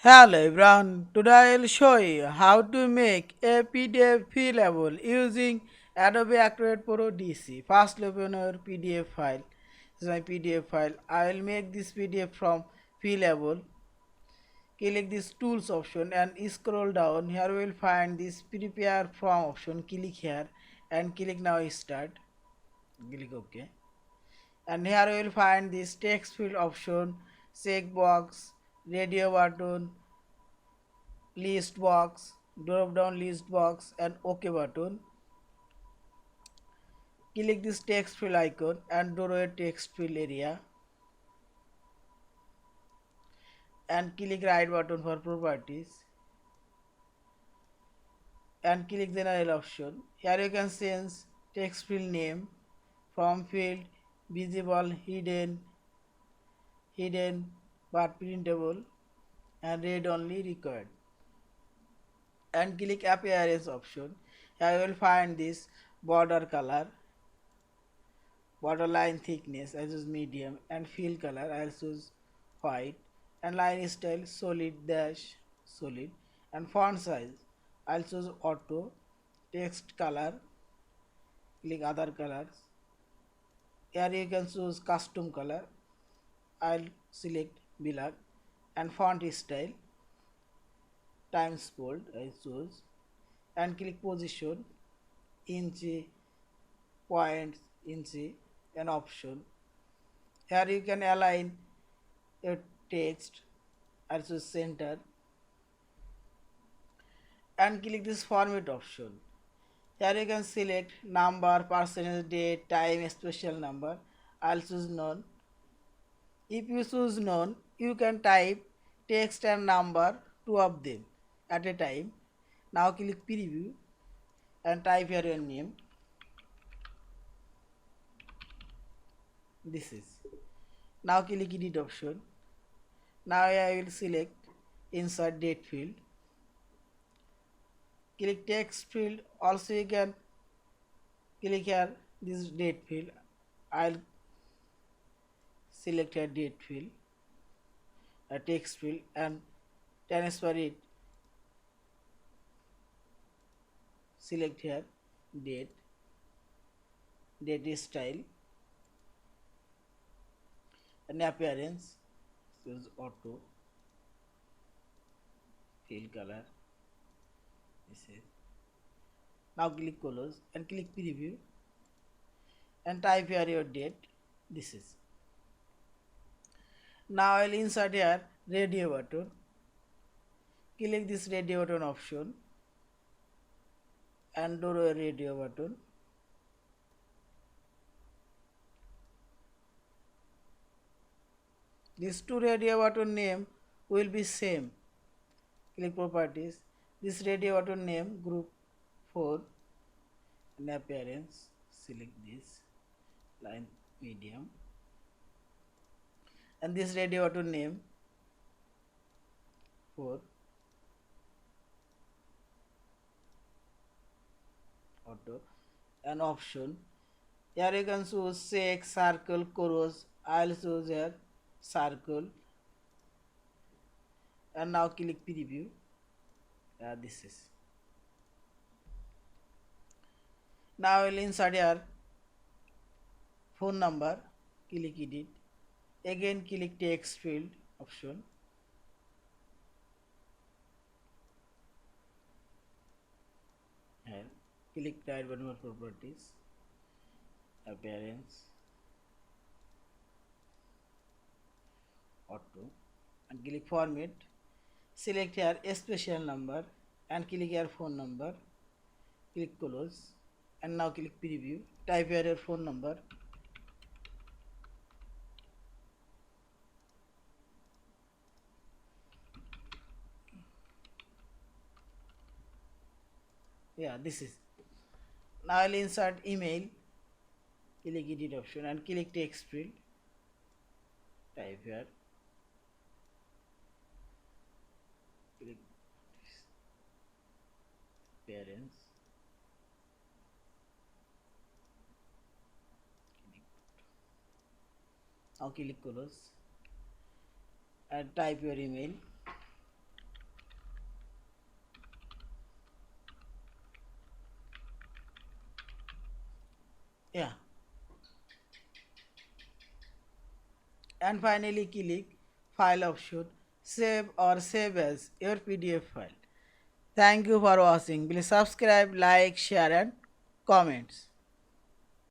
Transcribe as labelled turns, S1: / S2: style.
S1: Hello everyone, today I will show you how to make a PDF fillable using Adobe Acrobat Pro DC. First open your PDF file. This is my PDF file. I will make this PDF from fillable. Click this tools option and scroll down. Here we will find this prepare from option. Click here and click now start. Click OK. And here we will find this text field option, checkbox, radio button, list box, drop down list box and OK button. Click this text field icon and draw a text field area and click right button for properties and click general option. Here you can change text field name from field visible, hidden but printable and read only required and click appearance option. Here you will find this border color, borderline thickness I choose medium and fill color I'll choose white and line style solid dash solid and font size I'll choose auto. Text color, click other colors. Here you can choose custom color. I'll select black and font style times bold I choose and click position inch, points, inch and option. Here you can align your text I choose center and click this format option. Here you can select number, percentage, date, time, special number. I'll choose none. If you choose none, you can type text and number, two of them at a time. Now click preview and type here your name. This is. Now click edit option. Now I will select insert date field. Click text field. Also you can click here this date field. I'll select a date field, a text field and transfer it. Select here date, date style and appearance. Choose auto, fill color. This is. Now click close and click preview and type here your date. This is. Now I will insert here radio button. Click this radio button option and draw a radio button. These two radio button name will be same. Click properties. This radio button name group 4 and appearance. Select this line medium and this radio button name 4 auto and option. Here you can choose check, circle, cross. I'll choose here circle and now click preview. This is. Now I will insert here phone number. Click edit. Again click text field option. And click right button for properties, appearance, auto and click format. Select here a special number and click here phone number. Click close and now click preview. Type here your phone number. This is. Now I'll insert email. Click edit option and click text field. Type here. Click parents. Now click close and type your email. Yeah. And finally click file option, save or save as your PDF file. Thank you for watching. Please subscribe, like, share and comments.